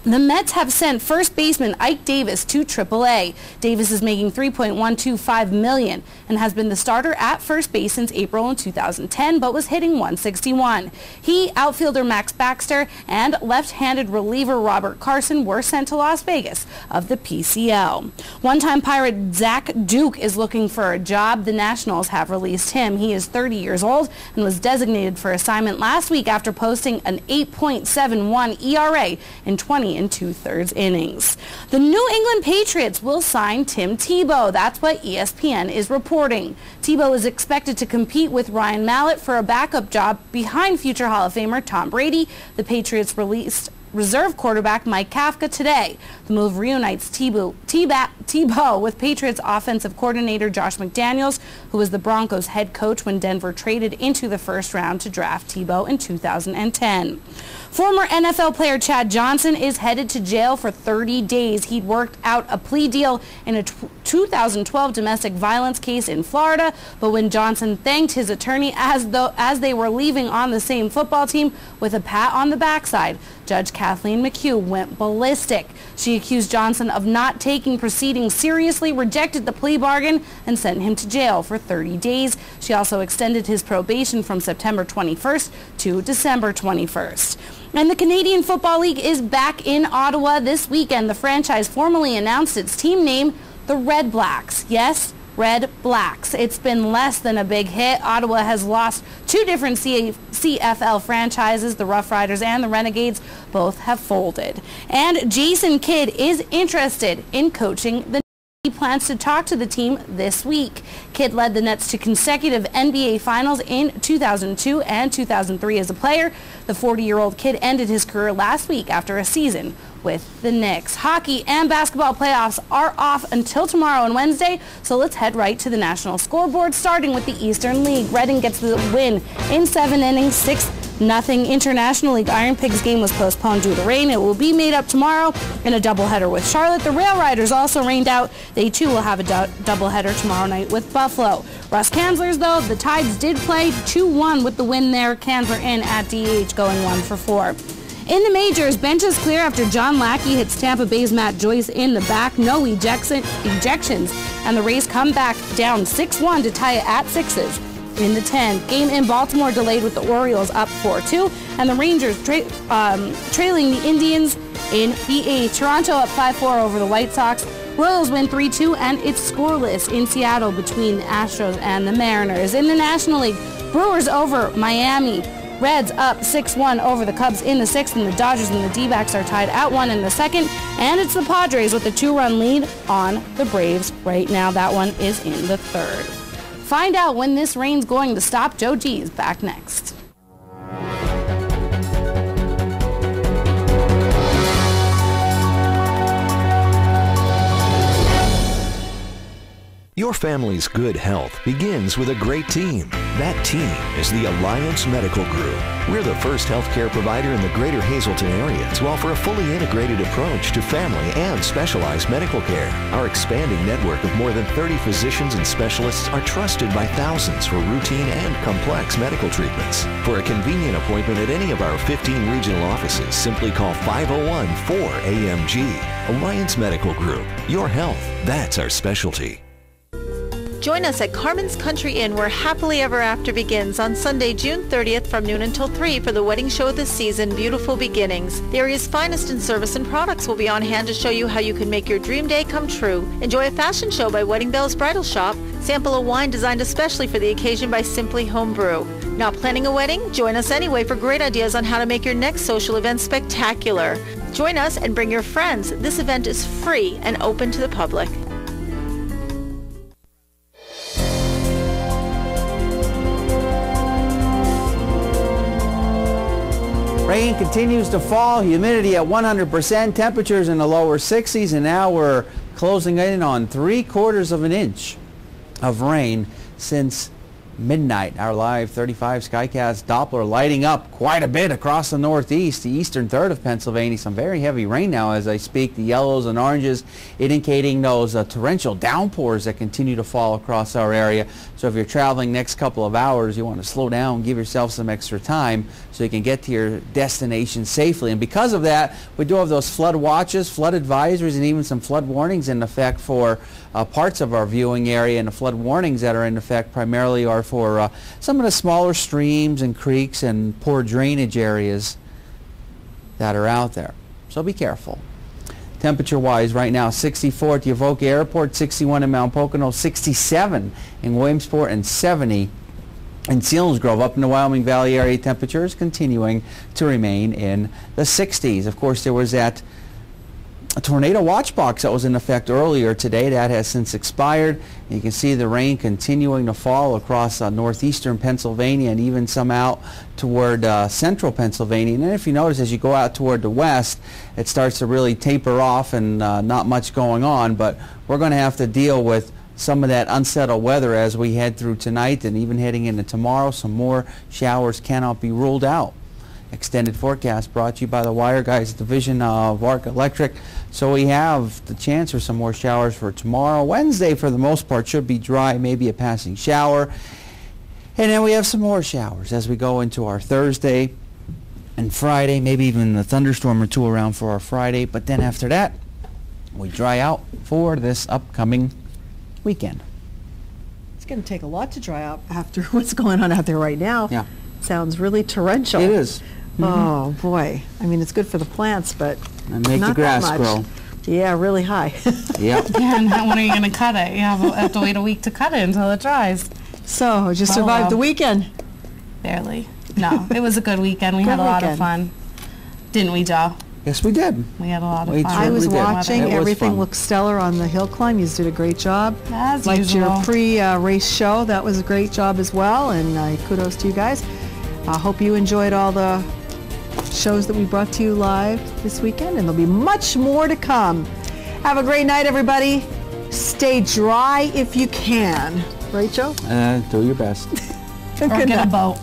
The Mets have sent first baseman Ike Davis to AAA. Davis is making $3.125 million and has been the starter at first base since April in 2010, but was hitting .161. He, outfielder Max Baxter, and left-handed reliever Robert Carson were sent to Las Vegas of the PCL. One-time Pirate Zach Duke is looking for a job. The Nationals have released him. He is 30 years old and was designated for assignment last week after posting an 8.71 ERA in 20 2/3 innings. The New England Patriots will sign Tim Tebow. That's what ESPN is reporting. Tebow is expected to compete with Ryan Mallett for a backup job behind future Hall of Famer Tom Brady. The Patriots released reserve quarterback Mike Kafka today. The move reunites Tebow with Patriots offensive coordinator Josh McDaniels, who was the Broncos head coach when Denver traded into the first round to draft Tebow in 2010. Former NFL player Chad Johnson is headed to jail for 30 days. He'd worked out a plea deal in a 2012 domestic violence case in Florida, but when Johnson thanked his attorney as they were leaving on the same football team with a pat on the backside, Judge Kathleen McHugh went ballistic. She accused Johnson of not taking proceedings seriously, rejected the plea bargain, and sent him to jail for 30 days. She also extended his probation from September 21st to December 21st. And the Canadian Football League is back in Ottawa this weekend. The franchise formally announced its team name, the Red Blacks. Yes, Red Blacks. It's been less than a big hit. Ottawa has lost two different CFL franchises. The Rough Riders and the Renegades both have folded. And Jason Kidd is interested in coaching the He plans to talk to the team this week. Kidd led the Nets to consecutive NBA Finals in 2002 and 2003 as a player. The 40-year-old Kidd ended his career last week after a season with the Knicks. Hockey and basketball playoffs are off until tomorrow and Wednesday, so let's head right to the national scoreboard, starting with the Eastern League. Reading gets the win in 7 innings, 6-0. International League Iron Pigs game was postponed due to rain. It will be made up tomorrow in a doubleheader with Charlotte. The Rail Riders also rained out. They too will have a doubleheader tomorrow night with Buffalo. Russ Kanzler's, though, the Tides did play 2-1 with the win there. Kanzler in at DH, going 1-for-4. In the majors, bench is clear after John Lackey hits Tampa Bay's Matt Joyce in the back. No ejections, and the Rays come back down 6-1 to tie it at 6s in the 10th. Game in Baltimore delayed with the Orioles up 4-2, and the Rangers trailing the Indians in the 8th. Toronto up 5-4 over the White Sox. Royals win 3-2, and it's scoreless in Seattle between the Astros and the Mariners. In the National League, Brewers over Miami. Reds up 6-1 over the Cubs in the 6th, and the Dodgers and the D-backs are tied at 1 in the 2nd. And it's the Padres with a 2-run lead on the Braves right now. That one is in the 3rd. Find out when this rain's going to stop. Joe G is back next. Your family's good health begins with a great team. That team is the Alliance Medical Group. We're the first healthcare provider in the greater Hazleton area to offer a fully integrated approach to family and specialized medical care. Our expanding network of more than 30 physicians and specialists are trusted by thousands for routine and complex medical treatments. For a convenient appointment at any of our 15 regional offices, simply call 501-4AMG. Alliance Medical Group. Your health, that's our specialty. Join us at Carmen's Country Inn, where Happily Ever After begins on Sunday, June 30th from noon until 3 for the wedding show of the season, Beautiful Beginnings. The area's finest in service and products will be on hand to show you how you can make your dream day come true. Enjoy a fashion show by Wedding Bells Bridal Shop. Sample a wine designed especially for the occasion by Simply Home Brew. Not planning a wedding? Join us anyway for great ideas on how to make your next social event spectacular. Join us and bring your friends. This event is free and open to the public. Rain continues to fall, humidity at 100%, temperatures in the lower 60s, and now we're closing in on 3/4 of an inch of rain since midnight. Our live 35 Skycast Doppler lighting up quite a bit across the northeast, the eastern third of Pennsylvania. Some very heavy rain now as I speak. The yellows and oranges indicating those torrential downpours that continue to fall across our area. So if you're traveling next couple of hours, you want to slow down, give yourself some extra time so you can get to your destination safely. And because of that, we do have those flood watches, flood advisories, and even some flood warnings in effect for parts of our viewing area. And the flood warnings that are in effect primarily are for some of the smaller streams and creeks and poor drainage areas that are out there. So be careful. Temperature-wise, right now, 64 at the Avoca Airport, 61 in Mount Pocono, 67 in Williamsport, and 70 in Selinsgrove. Up in the Wyoming Valley area, temperatures continuing to remain in the 60s. Of course, there was that tornado watch box that was in effect earlier today. That has since expired. You can see the rain continuing to fall across northeastern Pennsylvania and even some out toward central Pennsylvania. And then if you notice, as you go out toward the west, it starts to really taper off and not much going on. But we're going to have to deal with some of that unsettled weather as we head through tonight and even heading into tomorrow. Some more showers cannot be ruled out. Extended forecast brought to you by the Wire Guys division of Arc Electric. So we have the chance for some more showers for tomorrow. Wednesday, for the most part, should be dry, maybe a passing shower. And then we have some more showers as we go into our Thursday and Friday, maybe even a thunderstorm or two around for our Friday. But then after that, we dry out for this upcoming weekend. It's going to take a lot to dry out after what's going on out there right now. Yeah. Sounds really torrential. It is. Oh boy. I mean, it's good for the plants, but and make not the grass that much. grow. Yeah, really high. Yep. Yeah, and when are you going to cut it? You have to wait a week to cut it until it dries. So, just survived the weekend. Barely. No, it was a good weekend. We had a lot of fun. Didn't we, Joe? Yes, we did. We had a lot of fun. I was watching. Everything fun. looked stellar on the hill climb. You did a great job. As Liked usual. your pre-race show. That was a great job as well, and kudos to you guys. I hope you enjoyed all the shows that we brought to you live this weekend, and there'll be much more to come. Have a great night, everybody. Stay dry if you can. Right, Joe? Do your best. Or get a boat.